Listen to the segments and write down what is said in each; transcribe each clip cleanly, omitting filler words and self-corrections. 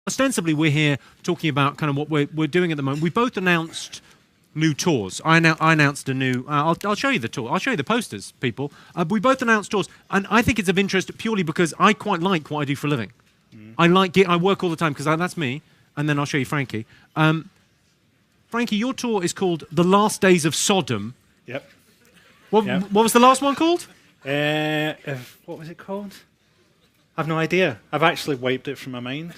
ostensibly we're here talking about kind of what we're doing at the moment. We both announced new tours. I announced a new. I'll show you the tour. I'll show you the posters, people. We both announced tours, and I think it's of interest purely because I quite like what I do for a living. I like it. I work all the time because that's me. And then I'll show you Frankie. Frankie, your tour is called The Last Days of Sodom. Yep. What was the last one called? What was it called? I've no idea. I've actually wiped it from my mind.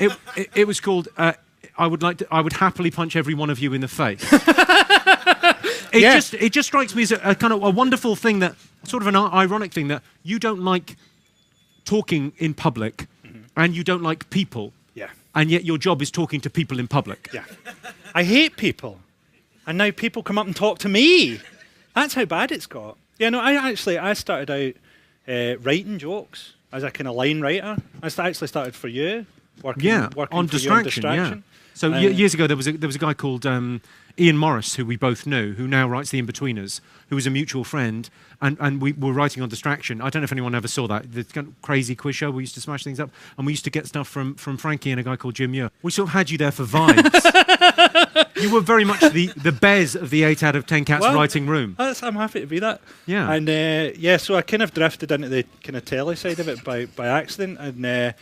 It was called. I would happily punch every one of you in the face. It just strikes me as a kind of a wonderful thing, that sort of an ironic thing, that you don't like talking in public, and you don't like people. Yeah. And yet your job is talking to people in public. Yeah. I hate people, and now people come up and talk to me. That's how bad it's got. Yeah. No. I started out writing jokes as a kind of line writer. I actually started for you. Working on Distraction. Yeah. So years ago, there was a guy called Ian Morris, who we both knew, who now writes The Inbetweeners, who was a mutual friend, and we were writing on Distraction. I don't know if anyone ever saw that, the kind of crazy quiz show. We used to smash things up, and we used to get stuff from Frankie and a guy called Jim Muir. We sort of had you there for vibes. You were very much the Bez of the 8 out of 10 Cats writing room. I'm happy to be that. Yeah. And so I kind of drifted into the kind of telly side of it by accident, and the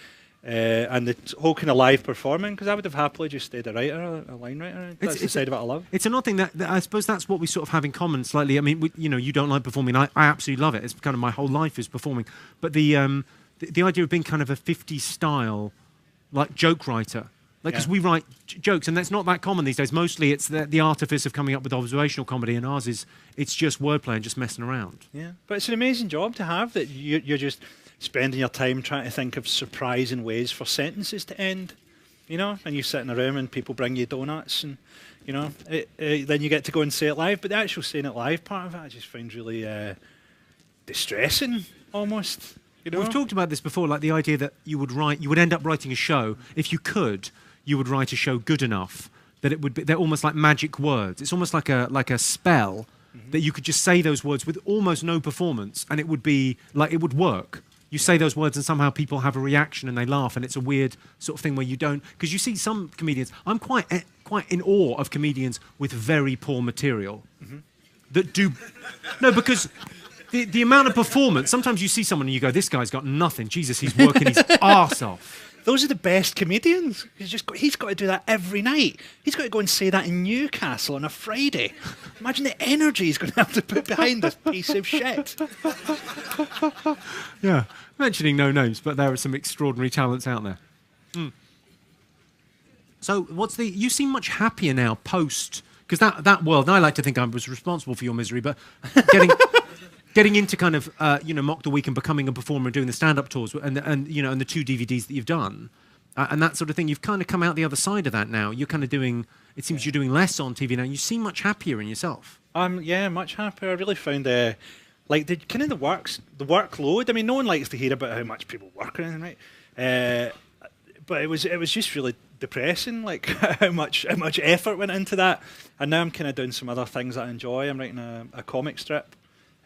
whole kind of live performing, because I would have happily just stayed a writer, a line writer. That's the side of it I love. It's an odd thing that I suppose that's what we sort of have in common slightly. I mean, you don't like performing. I absolutely love it. It's kind of my whole life is performing. But the idea of being kind of a 50s style, like, joke writer, because we write jokes, and that's not that common these days. Mostly it's the artifice of coming up with observational comedy, and ours is it's just wordplay and just messing around. Yeah, but it's an amazing job to have, that you're just spending your time trying to think of surprising ways for sentences to end, and you sit in a room and people bring you donuts, and then you get to go and say it live. But the actual saying it live part of it, I just find really distressing, almost. We've talked about this before, like the idea that you would end up writing a show, if you could, you would write a show good enough that they're almost like magic words. It's almost like a spell that you could just say those words with almost no performance, and it would be like it would work. You say those words and somehow people have a reaction and they laugh, and it's a weird sort of thing where you don't, because you see some comedians. I'm quite in awe of comedians with very poor material that do because the amount of performance. Sometimes you see someone and you go, "This guy's got nothing. Jesus, he's working his arse off." Those are the best comedians. He's got to do that every night. He's got to go and say that in Newcastle on a Friday. Imagine the energy he's going to have to put behind this piece of shit. Yeah, mentioning no names, but there are some extraordinary talents out there. So you seem much happier now post, because that world, and I like to think I was responsible for your misery, but getting into kind of Mock the Week and becoming a performer and doing the stand-up tours and the 2 DVDs that you've done and that sort of thing, you've kind of come out the other side of that now. You're kind of doing. It seems you're doing less on TV now. You seem much happier in yourself. Much happier. I really found the workload. I mean, no one likes to hear about how much people work or anything, right? But it was just really depressing, like how much effort went into that. And now I'm kind of doing some other things that I enjoy. I'm writing a comic strip.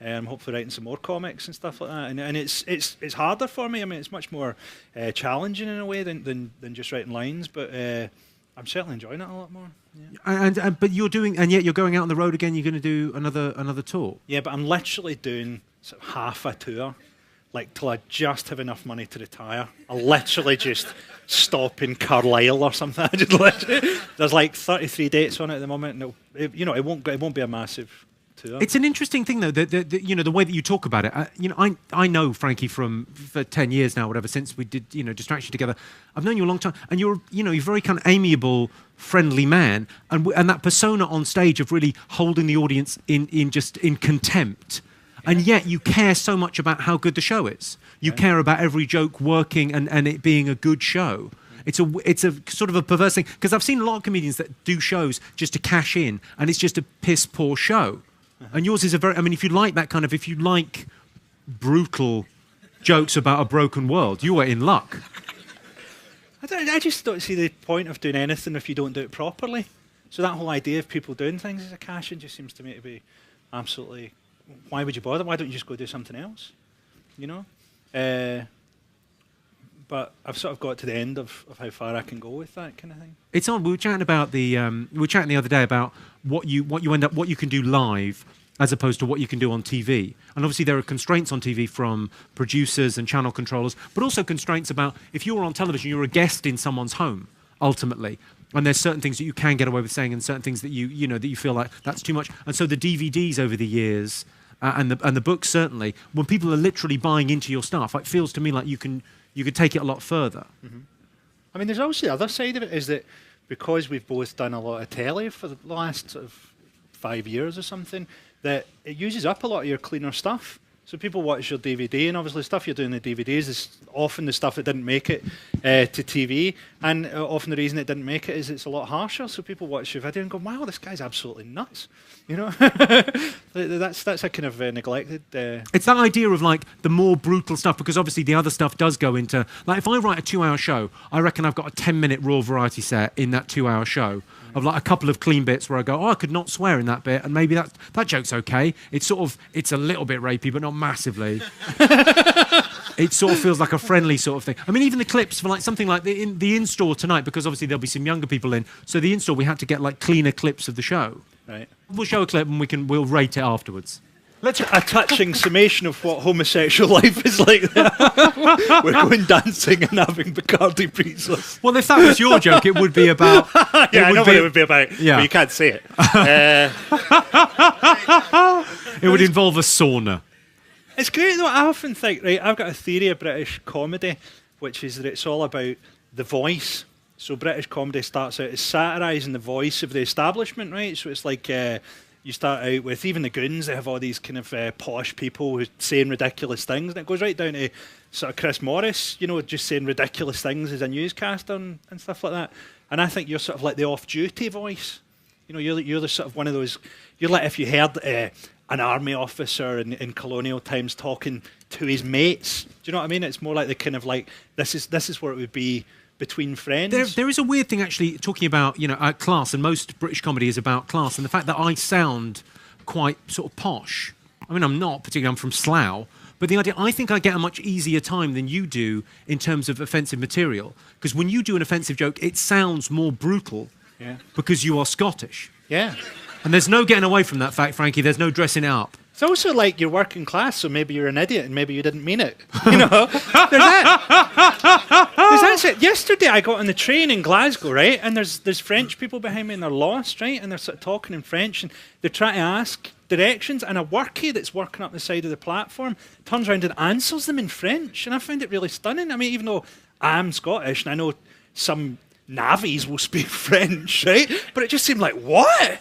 I'm hopefully writing some more comics and stuff like that, and it's harder for me. I mean, it's much more challenging in a way than just writing lines, but I'm certainly enjoying it a lot more. Yeah. But you're doing, and yet you're going out on the road again. You're going to do another tour. Yeah, but I'm literally doing sort of half a tour, like till I just have enough money to retire. I'll literally just stop in Carlisle or something. There's like 33 dates on it at the moment, and it won't be a massive. It's an interesting thing, though, the way that you talk about it. I know Frankie for 10 years now, whatever, since we did, Distraction together. I've known you a long time, and you're a very kind of amiable, friendly man, and that persona on stage of really holding the audience in contempt. Yeah. And yet you care so much about how good the show is. You care about every joke working and it being a good show. It's a sort of a perverse thing, because I've seen a lot of comedians that do shows just to cash in, and it's just a piss poor show. And yours is if you like brutal jokes about a broken world, you are in luck. I just don't see the point of doing anything if you don't do it properly. So that whole idea of people doing things as a cash-in just seems to me to be absolutely... Why would you bother? Why don't you just go do something else? but I've sort of got to the end of how far I can go with that kind of thing. It's odd. We were chatting about the other day about what you can do live as opposed to what you can do on TV. And obviously there are constraints on TV from producers and channel controllers, but also constraints about if you're on television, you're a guest in someone's home ultimately. And there's certain things that you can get away with saying, and certain things that you feel like that's too much. And so the DVDs over the years and the books certainly, when people are literally buying into your stuff, it feels to me like you could take it a lot further. Mm-hmm. I mean, there's also the other side of it is that because we've both done a lot of telly for the last sort of 5 years or something, that it uses up a lot of your cleaner stuff. So people watch your DVD, and obviously stuff you're doing in the DVDs is often the stuff that didn't make it to TV, and often the reason it didn't make it is it's a lot harsher. So people watch your video and go, "Wow, this guy's absolutely nuts," you know. that's a kind of neglected. It's that idea of like the more brutal stuff, because obviously the other stuff does go into, like, if I write a 2-hour show, I reckon I've got a 10-minute raw variety set in that 2-hour show. Of like a couple of clean bits where I go, oh, I could not swear in that bit, and maybe that joke's okay. It's a little bit rapey, but not massively. It sort of feels like a friendly sort of thing. I mean, even the clips for like something like the in-store tonight, because obviously there'll be some younger people in. So the in-store, we had to get like cleaner clips of the show. Right. We'll show a clip and we'll rate it afterwards. A touching summation of what homosexual life is like there. We're going dancing and having Bacardi pizzas. Well, if that was your joke, it would be about... Yeah, I know what it would be about, yeah. But you can't say it. It would involve a sauna. It's great, though. I often think, right, I've got a theory of British comedy, which is that it's all about the voice. So British comedy starts out as satirising the voice of the establishment, right? So it's like... you start out with, even the Goons, they have all these kind of posh people who saying ridiculous things, and it goes right down to sort of Chris Morris, you know, just saying ridiculous things as a newscaster and stuff like that. And I think you're sort of like the off-duty voice. You know, you're the sort of one of those, you're like if you heard an army officer in colonial times talking to his mates. Do you know what I mean? It's more like the kind of like, this is where it would be between friends. There is a weird thing actually talking about, you know, class, and most British comedy is about class, and the fact that I sound quite sort of posh. I mean, I'm not particularly, I'm from Slough, but the idea, I think I get a much easier time than you do in terms of offensive material, because when you do an offensive joke, it sounds more brutal because you are Scottish. Yeah. And there's no getting away from that fact, Frankie. There's no dressing it up. It's also like you're working class, so maybe you're an idiot and maybe you didn't mean it. You know, there's that. Yesterday I got on the train in Glasgow, right? And there's French people behind me and they're lost, right? And they're sort of talking in French and they're trying to ask directions. And a workie that's working up the side of the platform turns around and answers them in French. And I find it really stunning. I mean, even though I'm Scottish and I know some navvies will speak French, right? But it just seemed like, what?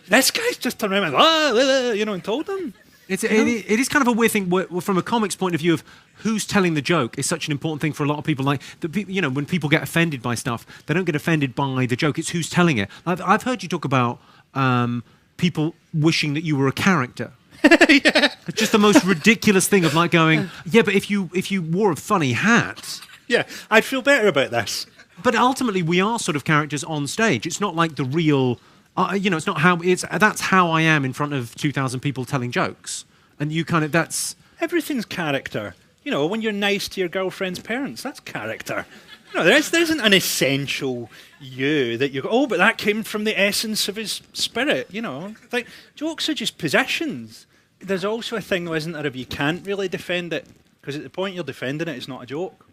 This guy's just turned around and, you know, and told them. It is kind of a weird thing from a comic's point of view of who's telling the joke is such an important thing for a lot of people. Like, you know, when people get offended by stuff, they don't get offended by the joke. It's who's telling it. I've heard you talk about people wishing that you were a character. Yeah. It's just the most ridiculous thing of like going, yeah, but if you wore a funny hat... Yeah, I'd feel better about this. But ultimately, we are sort of characters on stage. It's not like the real... you know, it's not how that's how I am in front of 2,000 people telling jokes, and you kind of that's everything's character. You know, when you're nice to your girlfriend's parents, that's character. You know, there isn't an essential you that you go, oh, but that came from the essence of his spirit. You know, like jokes are just positions. There's also a thing, though, isn't there, if you can't really defend it, because at the point you're defending it, it's not a joke.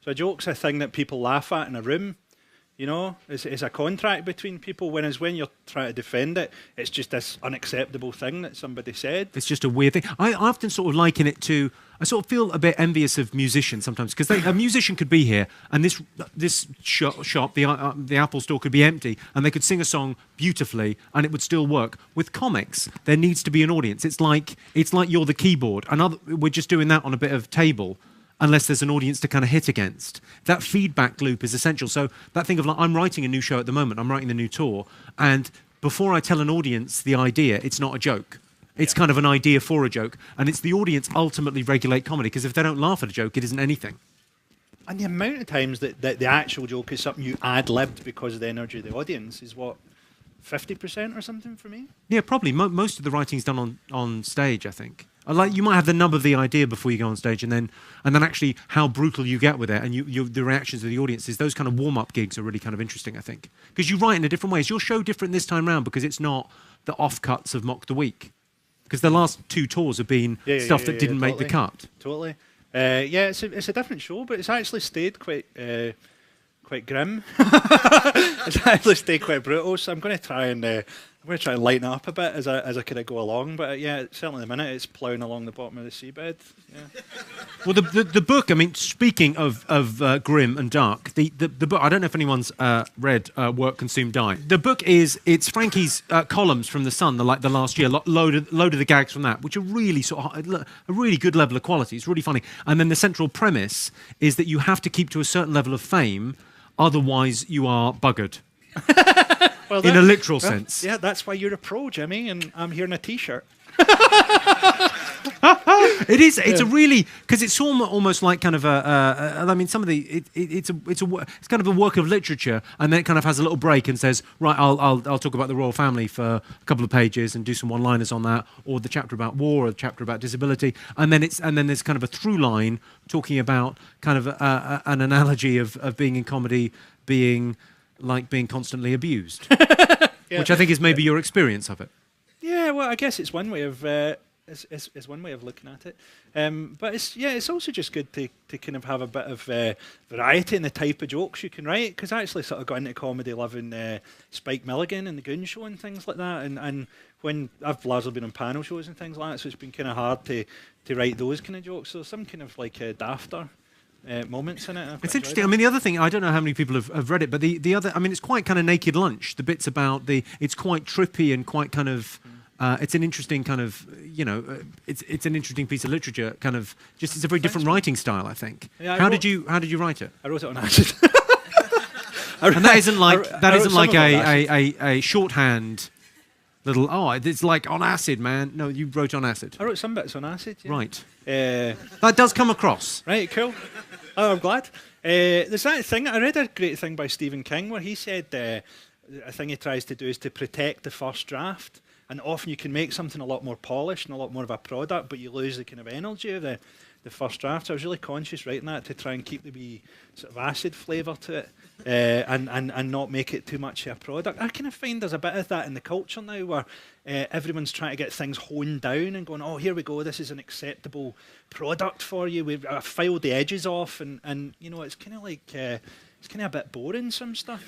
So a joke's a thing that people laugh at in a room. You know, it's a contract between people, whereas when you're trying to defend it, it's just this unacceptable thing that somebody said. It's just a weird thing. I often sort of liken it to, I sort of feel a bit envious of musicians sometimes, because a musician could be here and this shop, the Apple store could be empty, and they could sing a song beautifully and it would still work. With comics, there needs to be an audience. It's like you're the keyboard, and we're just doing that on a bit of table, unless there's an audience to kind of hit against. That feedback loop is essential. So that thing of like, I'm writing a new show at the moment, I'm writing the new tour, and before I tell an audience the idea, it's not a joke. It's kind of an idea for a joke, and it's the audience ultimately regulate comedy, because if they don't laugh at a joke, it isn't anything. And the amount of times that the actual joke is something you ad-libbed because of the energy of the audience is what, 50% or something for me? Yeah, probably. Most of the writing's done on stage, I think. Like you might have the nub of the idea before you go on stage, and then actually how brutal you get with it, and the reactions of the audiences. Those kind of warm-up gigs are really kind of interesting, I think, because you write in a different way. Is your show different this time round because it's not the offcuts of Mock the Week? Because the last 2 tours have been stuff that didn't make the cut. Totally. It's a different show, but it's actually stayed quite grim. It's actually stayed quite brutal. So I'm going to try and lighten it up a bit as I kind of go along. But certainly at the minute it's ploughing along the bottom of the seabed. Yeah. Well, the book. I mean, speaking of grim and dark, the book. I don't know if anyone's read Work, Consume, Die. The book it's Frankie's columns from the Sun, the last year. Load of the gags from that, which are really a really good level of quality. It's really funny. And then the central premise is that you have to keep to a certain level of fame, otherwise you are buggered. Well, in a literal sense. Yeah, that's why you're a pro, Jimmy, and I'm here in a T-shirt. It is. It's a really, because it's almost like kind of I mean, some of the it's kind of a work of literature, and then it kind of has a little break and says, right, I'll talk about the royal family for a couple of pages and do some one-liners on that, or the chapter about war, or the chapter about disability, and then there's kind of a through line talking about kind of an analogy of being in comedy being like being constantly abused, which I think is maybe your experience of it. Yeah, well, I guess it's one way of it's one way of looking at it. But it's also just good to kind of have a bit of variety in the type of jokes you can write, because I actually sort of got into comedy loving Spike Milligan and the Goon Show and things like that, and when I've largely been on panel shows and things like that, so it's been kind of hard to write those kind of jokes. So some kind of like dafter moments in it. It's interesting. I mean, the other thing, I don't know how many people have read it, but the other, I mean, it's quite kind of Naked Lunch. The bits about it's quite trippy and quite kind of, it's an interesting kind of, it's an interesting piece of literature. Kind of, just it's a very different writing style, I think. Yeah, how did you write it? I wrote it on acid. And that isn't like a shorthand. Little, it's like on acid, man. No, you wrote on acid. I wrote some bits on acid, yeah. Right. That does come across. Right, cool. Oh, I'm glad. There's that thing, I read a great thing by Stephen King where he said a thing he tries to do is to protect the first draft. And often you can make something a lot more polished and a lot more of a product, but you lose the kind of energy of the first draft. So I was really conscious writing that to try and keep the wee sort of acid flavour to it. And not make it too much of a product. I kind of find there's a bit of that in the culture now where everyone's trying to get things honed down and going, oh, here we go, this is an acceptable product for you. We've filed the edges off, and it's kind of like, it's kind of a bit boring, some stuff.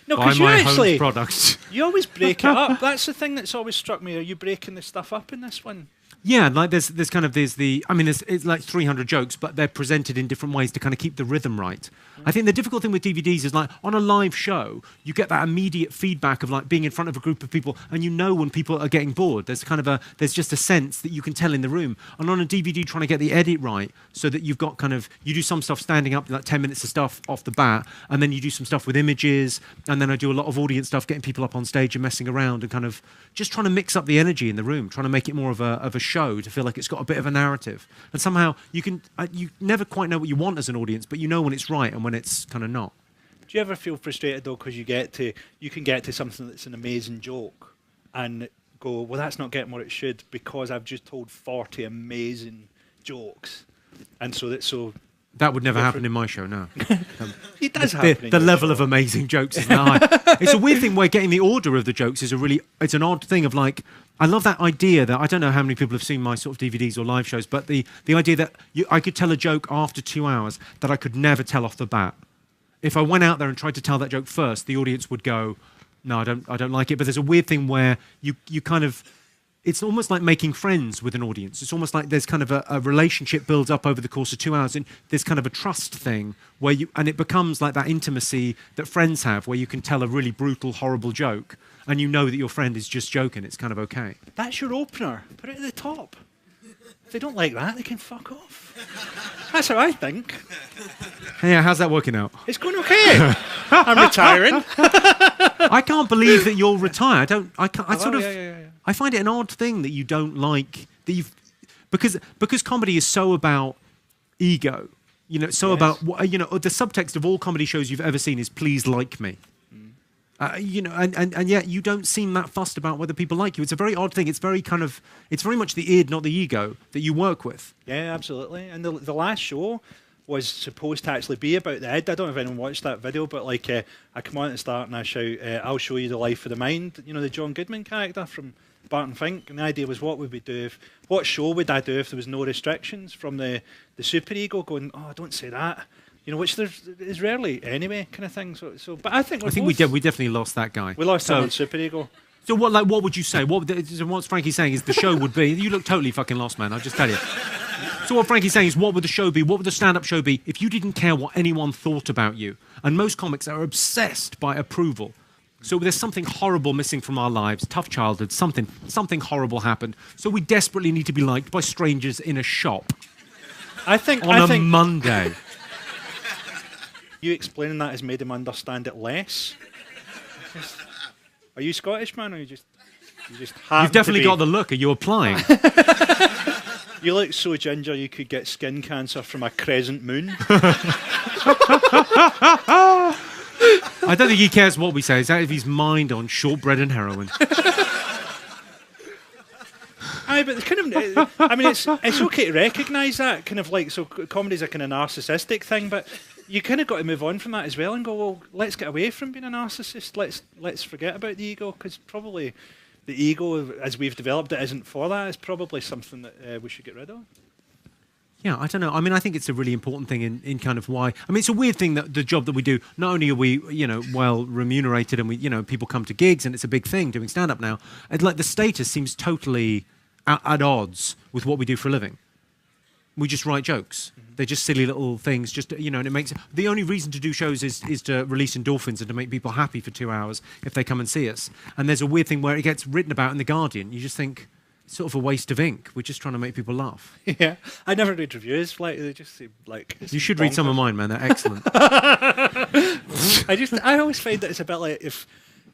No, because you actually, products. You always break it up. That's the thing that's always struck me. Are you breaking the stuff up in this one? Yeah, like there's it's like 300 jokes, but they're presented in different ways to kind of keep the rhythm right. I think the difficult thing with DVDs is like on a live show, you get that immediate feedback of like being in front of a group of people, and you know when people are getting bored. There's there's just a sense that you can tell in the room. And on a DVD, trying to get the edit right so that you've got you do some stuff standing up, like 10 minutes of stuff off the bat, and then you do some stuff with images, and then I do a lot of audience stuff, getting people up on stage and messing around and kind of just trying to mix up the energy in the room, trying to make it more of a show to feel like it's got a bit of a narrative. And somehow you never quite know what you want as an audience, but you know when it's right and when it's kind of not. Do you ever feel frustrated though because you can get to something that's an amazing joke and go, well, that's not getting what it should because I've just told 40 amazing jokes, and that would never happen in my show, no. It does happen. The level of amazing jokes is high. It's a weird thing where getting the order of the jokes is it's an odd thing of like, I love that idea that, I don't know how many people have seen my sort of DVDs or live shows, but the idea that I could tell a joke after 2 hours that I could never tell off the bat. If I went out there and tried to tell that joke first, the audience would go, no, I don't like it. But there's a weird thing where you kind of, it's almost like making friends with an audience. It's almost like there's kind of a relationship builds up over the course of 2 hours, and there's kind of a trust thing where and it becomes like that intimacy that friends have, where you can tell a really brutal, horrible joke, and you know that your friend is just joking. It's kind of okay. That's your opener. Put it at the top. If they don't like that, they can fuck off. That's how I think. Yeah, how's that working out? It's going okay. I'm retiring. I can't believe that you'll retire. Yeah. I find it an odd thing that you don't like that because comedy is so about ego. About the subtext of all comedy shows you've ever seen is please like me. And yet you don't seem that fussed about whether people like you. It's a very odd thing. It's very much the id, not the ego, that you work with. Yeah, absolutely. And the last show was supposed to actually be about the id. I don't know if anyone watched that video, but like I come on at the start and I shout, "I'll show you the life of the mind." You know, the John Goodman character from Barton Fink. And the idea was, what would we do what show would I do if there was no restrictions from the superego going, "Oh, don't say that." You know, which is rarely anyway, kind of thing. But I think we definitely lost that guy. We lost him on superego. So what would you say? What's Frankie saying is the show would be. You look totally fucking lost, man. I'll just tell you. So what Frankie's saying is, what would the show be? What would the stand-up show be if you didn't care what anyone thought about you? And most comics are obsessed by approval. So there's something horrible missing from our lives, tough childhood, something horrible happened. So we desperately need to be liked by strangers in a shop. I think Monday. You explaining that has made him understand it less. Are you Scottish, man, or you just You've definitely got the look. Are you applying? You look so ginger you could get skin cancer from a crescent moon. I don't think he cares what we say. He's out of his mind on shortbread and heroin. Aye, but it's okay to recognise that kind of like, so comedy's a kind of narcissistic thing, but you kind of got to move on from that as well and go, well, let's get away from being a narcissist. Let's forget about the ego, because probably the ego, as we've developed it, isn't for that. It's probably something that we should get rid of. Yeah, I don't know. I mean, I think it's a really important thing in kind of why. I mean, it's a weird thing that the job that we do, not only are we, well remunerated and we, people come to gigs and it's a big thing doing stand-up now, and like the status seems totally at odds with what we do for a living. We just write jokes. Mm-hmm. They're just silly little things. Just and it makes the only reason to do shows is to release endorphins and to make people happy for 2 hours if they come and see us. And there's a weird thing where it gets written about in the Guardian. You just think it's sort of a waste of ink. We're just trying to make people laugh. Yeah, I never read reviews. Like they just seem like you should read some of mine, man. They're excellent. I always find that it's a bit like if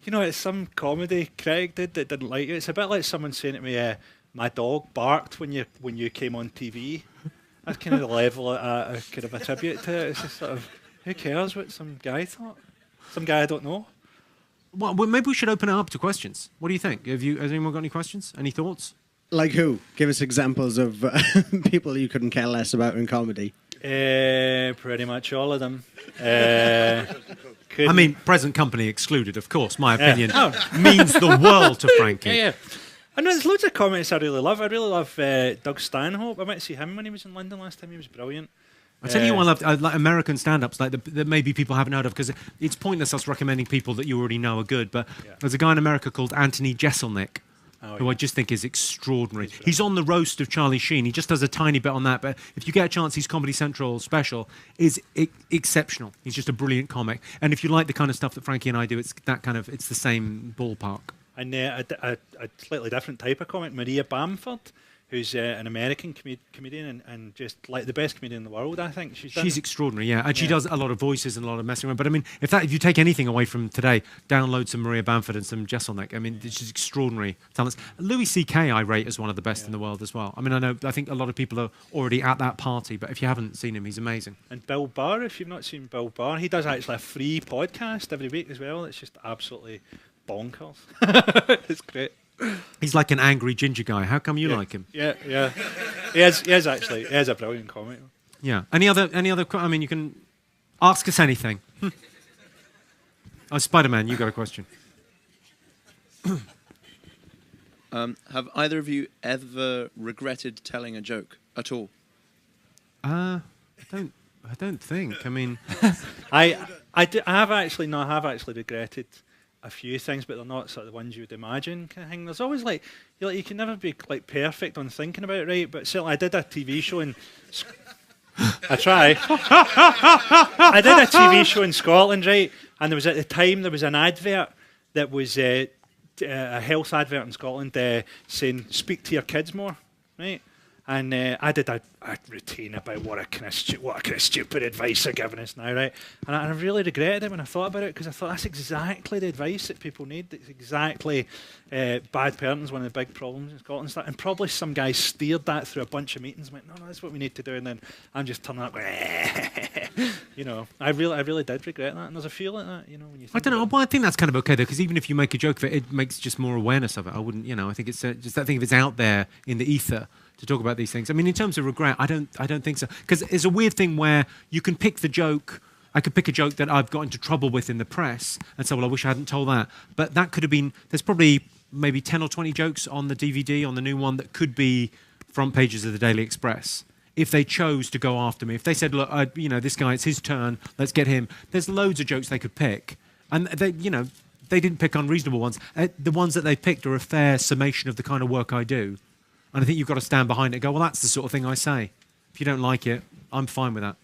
it's some comedy critic did that didn't like you. It's a bit like someone saying to me, "My dog barked when you came on TV." That's kind of the level I kind of attribute to it. It's just sort of, who cares what some guy thought? Some guy I don't know. Well, maybe we should open it up to questions. What do you think? Has anyone got any questions? Any thoughts? Like who? Give us examples of people you couldn't care less about in comedy. Pretty much all of them. I mean, present company excluded, of course. My opinion means the world to Frankie. Yeah. I know there's loads of comics I really love. I really love Doug Stanhope. I went to see him when he was in London last time. He was brilliant. I tell you what, I like American stand-ups that maybe people haven't heard of, because it's pointless us recommending people that you already know are good. But there's a guy in America called Anthony Jeselnik, who I just think is extraordinary. He's on the roast of Charlie Sheen. He just does a tiny bit on that. But if you get a chance, his Comedy Central special is exceptional. He's just a brilliant comic. And if you like the kind of stuff that Frankie and I do, it's the same ballpark. And a slightly different type of comic, Maria Bamford, who's an American comedian and just like the best comedian in the world, I think. She's extraordinary, yeah. And she does a lot of voices and a lot of messing around. But I mean, if you take anything away from today, download some Maria Bamford and some Jeselnik. I mean, she's extraordinary talents. Louis C.K. I rate as one of the best in the world as well. I mean, I think a lot of people are already at that party, but if you haven't seen him, he's amazing. And Bill Burr, if you've not seen Bill Burr, he does actually a free podcast every week as well. It's just absolutely bonkers. It's great. He's like an angry ginger guy. How come you like him? Yeah. He is actually. He has a brilliant comic. Yeah. Any other? I mean, you can ask us anything. Oh, Spider-Man, you got a question. Have either of you ever regretted telling a joke at all? I don't think. I mean, I have actually regretted a few things, but they're not sort of the ones you would imagine kind of thing. There's always like you can never be like perfect on thinking about it right, but certainly I did a TV show in I try. I did a TV show in Scotland, right, and there was at the time there was an advert that was a health advert in Scotland saying speak to your kids more, right, And I did a routine about what a kind of stupid advice they're giving us now, right? And I really regretted it when I thought about it, because I thought that's exactly the advice that people need. It's exactly bad parenting's one of the big problems in Scotland. And probably some guy steered that through a bunch of meetings and went, no, that's what we need to do. And then I'm just turning up going, you know, I really did regret that. And there's a feel like that, you know, when you think I don't know. Well, I think that's kind of okay, though, because even if you make a joke of it, it makes just more awareness of it. I wouldn't, you know, I think it's just that thing if it's out there in the ether to talk about these things. I mean, in terms of regret, I don't think so. Because it's a weird thing where you can pick the joke. I could pick a joke that I've got into trouble with in the press and say, well, I wish I hadn't told that. But that could have been, there's probably maybe 10 or 20 jokes on the DVD, on the new one, that could be front pages of the Daily Express. If they chose to go after me, if they said, look, you know, this guy, it's his turn, let's get him. There's loads of jokes they could pick. And they, you know, they didn't pick unreasonable ones. The ones that they picked are a fair summation of the kind of work I do. And I think you've got to stand behind it and go, well, that's the sort of thing I say. If you don't like it, I'm fine with that.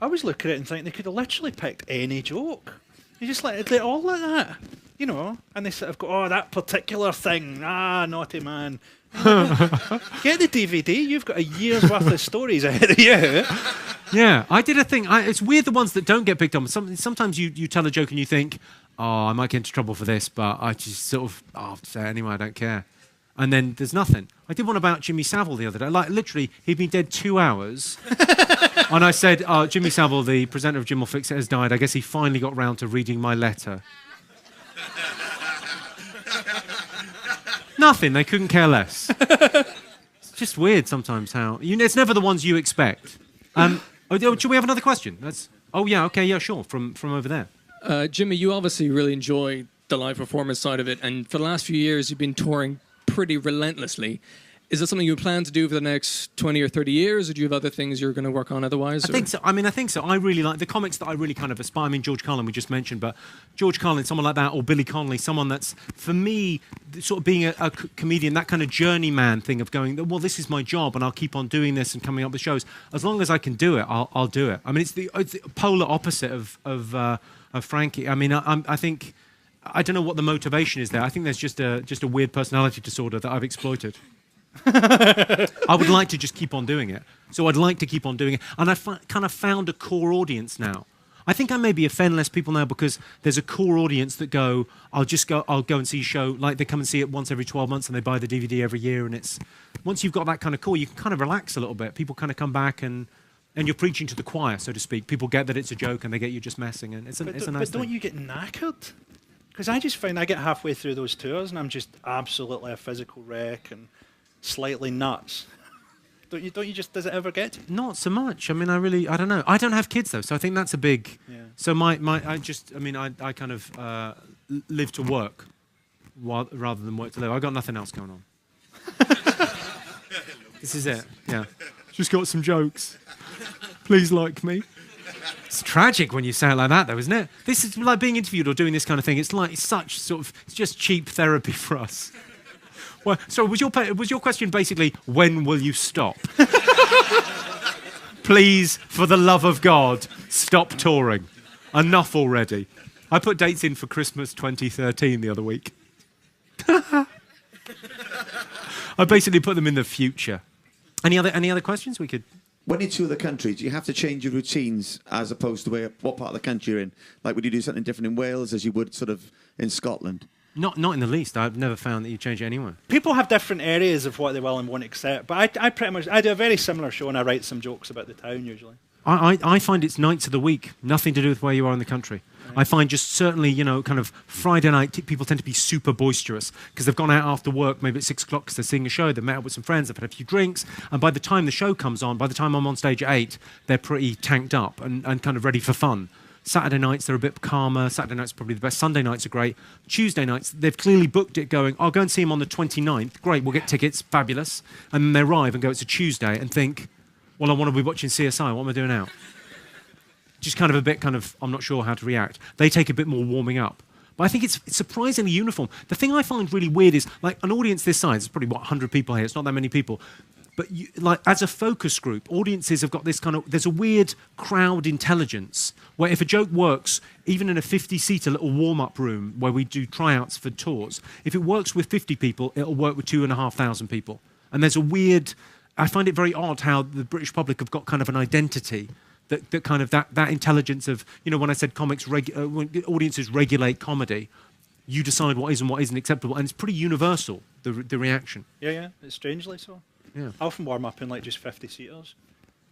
I always look at it and think they could have literally picked any joke. You just like, they're all like that, you know, and they sort of go, oh, that particular thing, naughty man. Get the DVD, you've got a year's worth of stories ahead of you. Yeah, I did a thing. It's weird, the ones that don't get picked on. Sometimes you tell a joke and you think, oh, I might get into trouble for this, but I just sort of, I'll say it anyway, I don't care. And then there's nothing. I did one about Jimmy Savile the other day. Like, literally, he'd been dead 2 hours. And I said, Jimmy Savile, the presenter of Jim Will Fix It, has died. I guess he finally got round to reading my letter. Nothing. They couldn't care less. It's just weird sometimes how... it's never the ones you expect. Should we have another question? Sure. From over there. Jimmy, you obviously really enjoy the live performance side of it. And for the last few years, you've been touring pretty relentlessly. Is that something you plan to do for the next 20 or 30 years, or do you have other things you're going to work on otherwise? I think so. I think so. I really like the comics that I really kind of aspire. I mean, George Carlin we just mentioned, but George Carlin, someone like that, or Billy Connolly, someone that's, for me, sort of being a comedian, that kind of journeyman thing of going, well, this is my job, and I'll keep on doing this and coming up with shows. As long as I can do it, I'll do it. I mean, it's the polar opposite of Frankie. I mean, I think... I don't know what the motivation is there. I think there's just a weird personality disorder that I've exploited. I would like to just keep on doing it. So I'd like to keep on doing it. And I've kind of found a core audience now. I think I maybe offend less people now because there's a core audience that I'll go and see a show, like they come and see it once every 12 months and they buy the DVD every year. And it's, once you've got that kind of core, you can kind of relax a little bit. People kind of come back and you're preaching to the choir, so to speak. People get that it's a joke and they get you just messing. And it's a nice thing. But don't you get knackered? Because I just find I get halfway through those tours and I'm just absolutely a physical wreck and slightly nuts. Don't you just, does it ever get to you? Not so much. I mean, I don't know. I don't have kids though, so I think that's a big, so I kind of live to work rather than work to live. I've got nothing else going on. This is it, yeah. Just got some jokes. Please like me. It's tragic when you say it like that, though, isn't it? This is like being interviewed or doing this kind of thing. It's just cheap therapy for us. Well, so was your question basically, when will you stop? Please, for the love of God, stop touring. Enough already. I put dates in for Christmas 2013 the other week. I basically put them in the future. Any other questions we could... When you tour the country, do you have to change your routines as opposed to what part of the country you're in? Like, would you do something different in Wales as you would sort of in Scotland? Not in the least. I've never found that you change it anywhere. People have different areas of what they will and won't accept, but I do a very similar show and I write some jokes about the town usually. I find it's nights of the week, nothing to do with where you are in the country. I find just certainly, kind of Friday night, people tend to be super boisterous because they've gone out after work, maybe at 6 o'clock because they're seeing a show, they've met up with some friends, they've had a few drinks, and by the time the show comes on, by the time I'm on stage at 8, they're pretty tanked up and kind of ready for fun. Saturday nights, they're a bit calmer. Saturday nights are probably the best. Sunday nights are great. Tuesday nights, they've clearly booked it going, I'll go and see him on the 29th. Great, we'll get tickets, fabulous. And then they arrive and go, it's a Tuesday, and think, well, I want to be watching CSI. What am I doing out? Just kind of I'm not sure how to react. They take a bit more warming up. But I think it's surprisingly uniform. The thing I find really weird is, like, an audience this size, it's probably, 100 people here. It's not that many people. But as a focus group, audiences have got this there's a weird crowd intelligence where if a joke works, even in a 50-seater little warm-up room where we do tryouts for tours, if it works with 50 people, it'll work with 2,500 people. And there's a weird I find it very odd how the British public have got kind of an identity that kind of that intelligence of, you know, when I said when audiences regulate comedy, you decide what is and what isn't acceptable, and it's pretty universal, the reaction. Yeah, it's strangely so. Yeah. I often warm up in like just 50-seaters.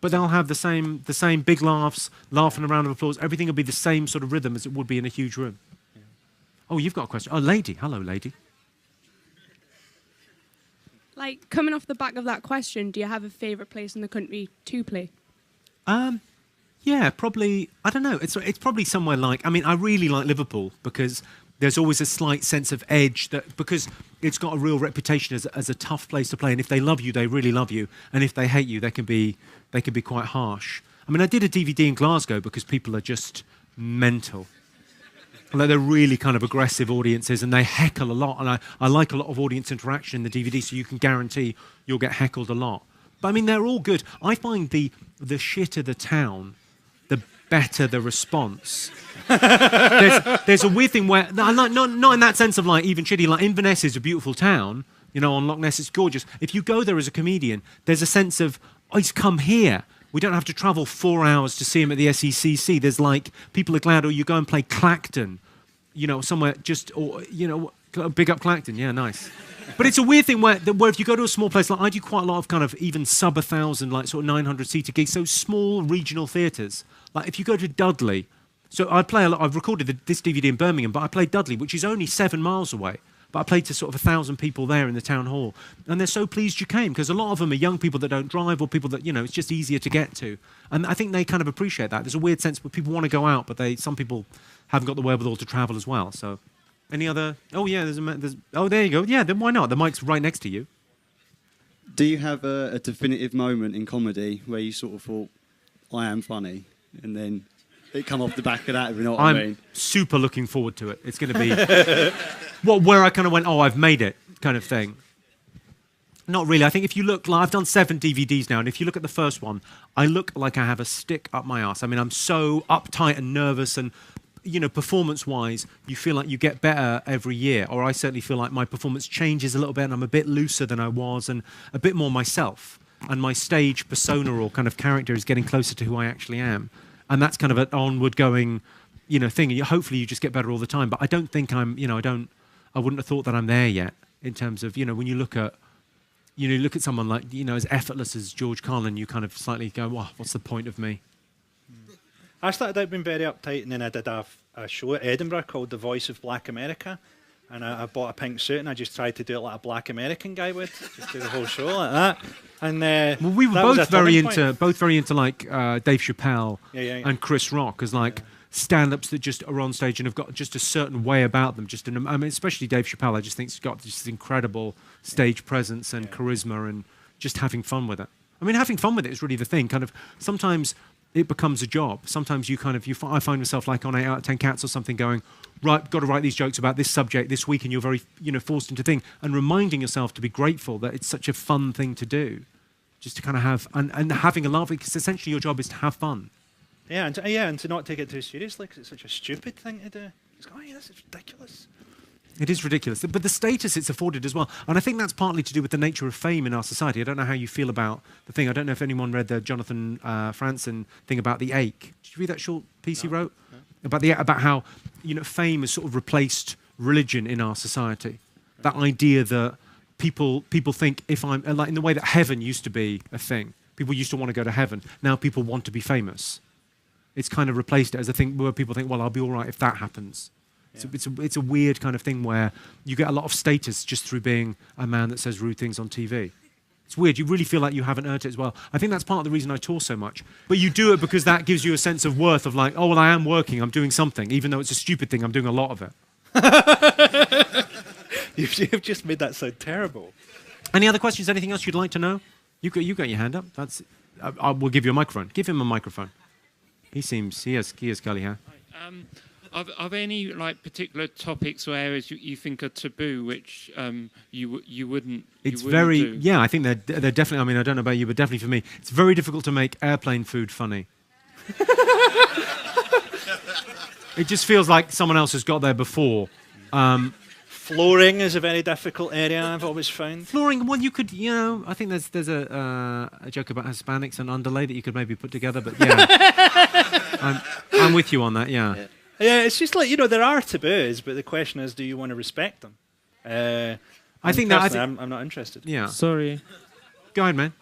But they'll have the same big laughs, laughing, a round of applause. Everything will be the same sort of rhythm as it would be in a huge room. Yeah. Oh, you've got a question. Oh, lady. Hello, lady. Like, coming off the back of that question, do you have a favourite place in the country to play? Yeah, probably. I don't know. It's probably somewhere like. I mean, I really like Liverpool because there's always a slight sense of edge because it's got a real reputation as a tough place to play. And if they love you, they really love you. And if they hate you, they can be quite harsh. I mean, I did a DVD in Glasgow because people are just mental. Like they're really kind of aggressive audiences and they heckle a lot. And I like a lot of audience interaction in the DVD, so you can guarantee you'll get heckled a lot. But I mean, they're all good. I find the shitter the town, the better the response. There's a weird thing where, not in that sense of like even shitty, like Inverness is a beautiful town, you know, on Loch Ness it's gorgeous. If you go there as a comedian, there's a sense of, oh, he's come here. We don't have to travel 4 hours to see him at the SECC. There's like, people are glad, or you go and play Clacton, you know, somewhere just, or, you know, big up Clacton, yeah, nice. But it's a weird thing where if you go to a small place, like I do quite a lot of kind of even sub 1,000, like sort of 900-seater gigs, so small regional theatres. Like if you go to Dudley, so I play a lot, I've recorded this DVD in Birmingham, but I played Dudley, which is only 7 miles away. But I played to sort of 1,000 people there in the town hall. And they're so pleased you came, because a lot of them are young people that don't drive or people that, you know, it's just easier to get to. And I think they kind of appreciate that. There's a weird sense where people want to go out, but some people haven't got the wherewithal to travel as well. So, any other? Oh, yeah, oh, there you go. Yeah, then why not? The mic's right next to you. Do you have a definitive moment in comedy where you sort of thought, I am funny, and then it come off the back of that, if you know what I mean? I'm super looking forward to it. It's going to be where I kind of went, oh, I've made it kind of thing. Not really. I think if you look, like, I've done 7 DVDs now, and if you look at the first one, I look like I have a stick up my arse. I mean, I'm so uptight and nervous, and, you know, performance-wise, you feel like you get better every year, or I certainly feel like my performance changes a little bit, and I'm a bit looser than I was, and a bit more myself. And my stage persona or kind of character is getting closer to who I actually am. And that's kind of an onward going, you know, thing. And hopefully you just get better all the time. But I don't think I'm, you know, I wouldn't have thought that I'm there yet in terms of, you know, when you look at someone like, you know, as effortless as George Carlin, you kind of slightly go, wow, what's the point of me? I started out being very uptight, and then I did a show at Edinburgh called The Voice of Black America. And I bought a pink suit, and I just tried to do it like a black American guy would, just do the whole show like that. And well, we were both very into like Dave Chappelle and Chris Rock as like stand-ups that just are on stage and have got just a certain way about them. I mean, especially Dave Chappelle, I just think he's got this incredible stage presence and charisma, and just having fun with it. I mean, having fun with it is really the thing. Kind of sometimes it becomes a job. Sometimes I find myself like on 8 out of 10 Cats or something going, right, got to write these jokes about this subject this week, and you're very, you know, forced into thing, and reminding yourself to be grateful that it's such a fun thing to do, just to kind of have, and having a laugh, because essentially your job is to have fun. Yeah, and to not take it too seriously, because it's such a stupid thing to do. It's like, oh yeah, this is ridiculous. It is ridiculous, but the status it's afforded as well. And I think that's partly to do with the nature of fame in our society. I don't know how you feel about the thing. I don't know if anyone read the Jonathan Franzen thing about the ache. Did you read that short piece he wrote? No. About how, you know, fame has sort of replaced religion in our society. Right. That idea that people think, if I'm, like in the way that heaven used to be a thing. People used to want to go to heaven. Now people want to be famous. It's kind of replaced it as a thing where people think, well, I'll be all right if that happens. Yeah. It's a weird kind of thing where you get a lot of status just through being a man that says rude things on TV. It's weird. You really feel like you haven't earned it as well. I think that's part of the reason I tour so much. But you do it because that gives you a sense of worth of like, oh, well, I am working. I'm doing something. Even though it's a stupid thing, I'm doing a lot of it. You've just made that sound terrible. Any other questions? Anything else you'd like to know? You got your hand up. I will give you a microphone. Give him a microphone. He has curly hair. Are there any like particular topics or areas you think are taboo, which you wouldn't? It's very yeah. I think they're definitely. I mean, I don't know about you, but definitely for me, it's very difficult to make airplane food funny. It just feels like someone else has got there before. Flooring is a very difficult area, I've always found. Flooring, well, you could, I think there's a joke about Hispanics and underlay that you could maybe put together, but yeah. I'm with you on that, yeah. Yeah, it's just like, there are taboos, but the question is, do you want to respect them? I think I'm not interested. Yeah. Sorry. Go ahead, man.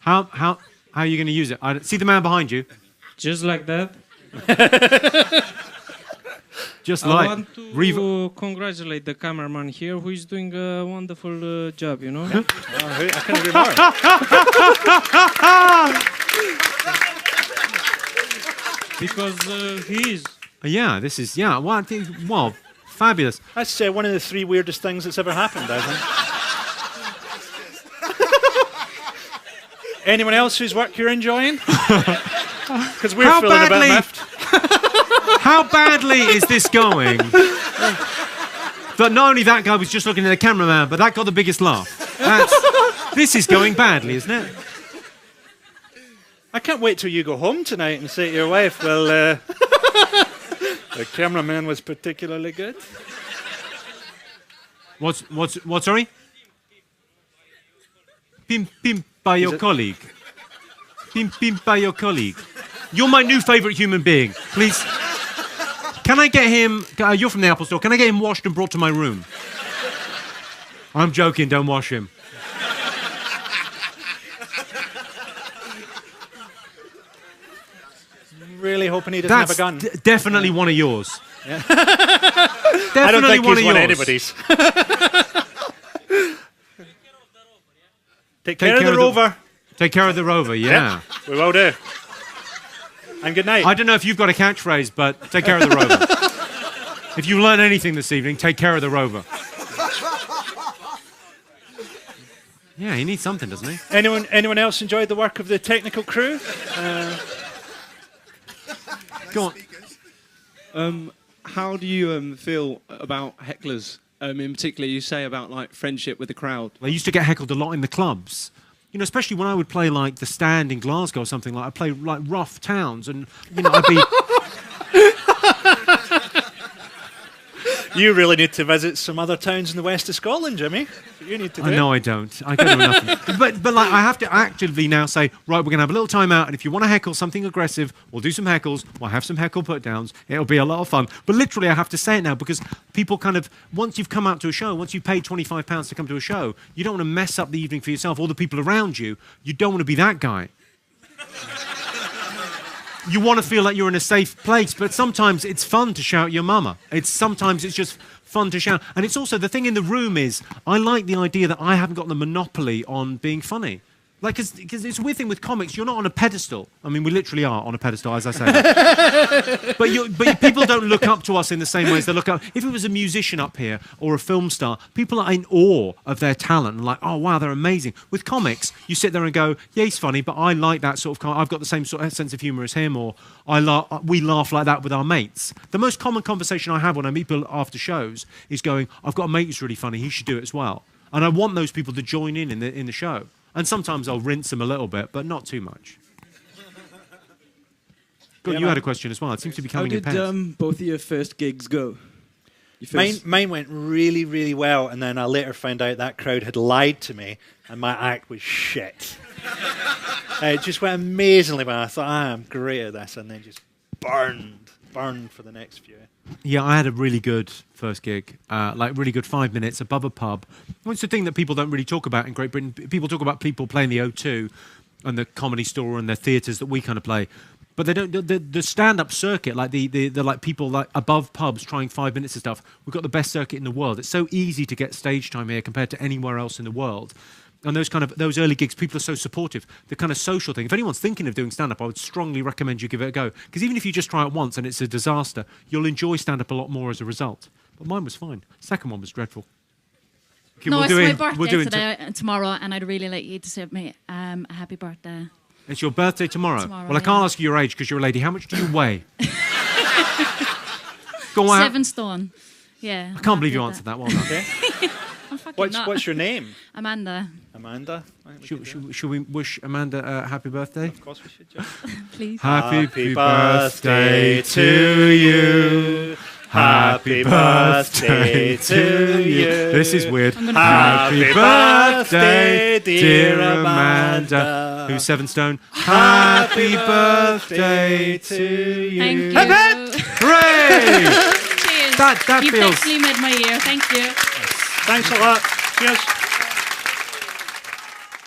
How are you going to use it? See the man behind you? Just like that. Just I like. want to congratulate the cameraman here, who is doing a wonderful job, I can't agree more. Because he is. Yeah, this is, well, I think, fabulous. That's one of the 3 weirdest things that's ever happened, I think. Anyone else whose work you're enjoying? Because we're feeling a bit miffed. How badly is this going? But not only that guy was just looking at the cameraman, but that got the biggest laugh. This is going badly, isn't it? I can't wait till you go home tonight and say to your wife, well, the cameraman was particularly good. What, sorry? Pimp by your colleague. Pimp by your colleague. You're my new favourite human being. Please. Can I get him... you're from the Apple Store. Can I get him washed and brought to my room? I'm joking. Don't wash him. Really hoping he doesn't have a gun. Definitely one of yours. Yeah. Definitely I don't think one he's of one of yours. anybody's. Take care of the rover. Take care of the rover, yeah. Yep, we will do. And good night. I don't know if you've got a catchphrase, but take care of the rover. If you learn anything this evening, take care of the rover. Yeah, he needs something, doesn't he? Anyone else enjoyed the work of the technical crew? Go on. How do you feel about hecklers? In particular, you say about like friendship with the crowd. I used to get heckled a lot in the clubs. Especially when I would play like the Stand in Glasgow or something like. I'd play like rough towns, and I'd be. You really need to visit some other towns in the west of Scotland, Jimmy. You need to do. No, I don't. I don't know nothing. But like I have to actively now say, right, we're gonna have a little time out, and if you want to heckle something aggressive, we'll do some heckles. We'll have some heckle put downs. It'll be a lot of fun. But literally, I have to say it now because people kind of once you've come out to a show, once you've paid £25 to come to a show, you don't want to mess up the evening for yourself or the people around you. You don't want to be that guy. You want to feel like you're in a safe place, but sometimes it's fun to shout your mama. Sometimes it's just fun to shout. And it's also, the thing in the room is, I like the idea that I haven't got the monopoly on being funny. Like, because it's a weird thing with comics, you're not on a pedestal. I mean, we literally are on a pedestal, as I say that. but people don't look up to us in the same way as they look up. If it was a musician up here or a film star, people are in awe of their talent and like, oh, wow, they're amazing. With comics, you sit there and go, yeah, he's funny, but I like that sort of, I've got the same sort of sense of humour as him, or we laugh like that with our mates. The most common conversation I have when I meet people after shows is going, I've got a mate who's really funny, he should do it as well. And I want those people to join in the show. And sometimes I'll rinse them a little bit, but not too much. Good, you had a question as well. It seems to be coming in pairs. How did both of your first gigs go? Mine went really, really well, and then I later found out that crowd had lied to me, and my act was shit. It just went amazingly well. I thought, I am great at this, and then just burned for the next few. Yeah, I had a really good first gig, like really good 5 minutes above a pub. It's the thing that people don't really talk about in Great Britain. People talk about people playing the O2 and the Comedy Store and the theatres that we kind of play. But they don't. The stand-up circuit, like the like people like above pubs trying 5 minutes of stuff. We've got the best circuit in the world. It's so easy to get stage time here compared to anywhere else in the world. And those early gigs, people are so supportive. The kind of social thing. If anyone's thinking of doing stand-up, I would strongly recommend you give it a go. Because even if you just try it once and it's a disaster, you'll enjoy stand-up a lot more as a result. But mine was fine. Second one was dreadful. Okay, no, it's my birthday tomorrow, and I'd really like you to send me a happy birthday. It's your birthday tomorrow? Well, I can't ask you your age because you're a lady. How much do you weigh? Go on. 7 stone. Yeah. I can't believe you answered that one. Okay. What's your name? Amanda. Amanda. Should we wish Amanda a happy birthday? Of course we should, Jeff. Please. Happy birthday to you. Happy birthday to you. This is weird. Happy birthday, dear Amanda. Who's 7 stone? Happy birthday to you. Thank you. Hip, hip. Hooray! Cheers. That You've feels. definitely made my year. Thank you. Thanks a lot. Cheers.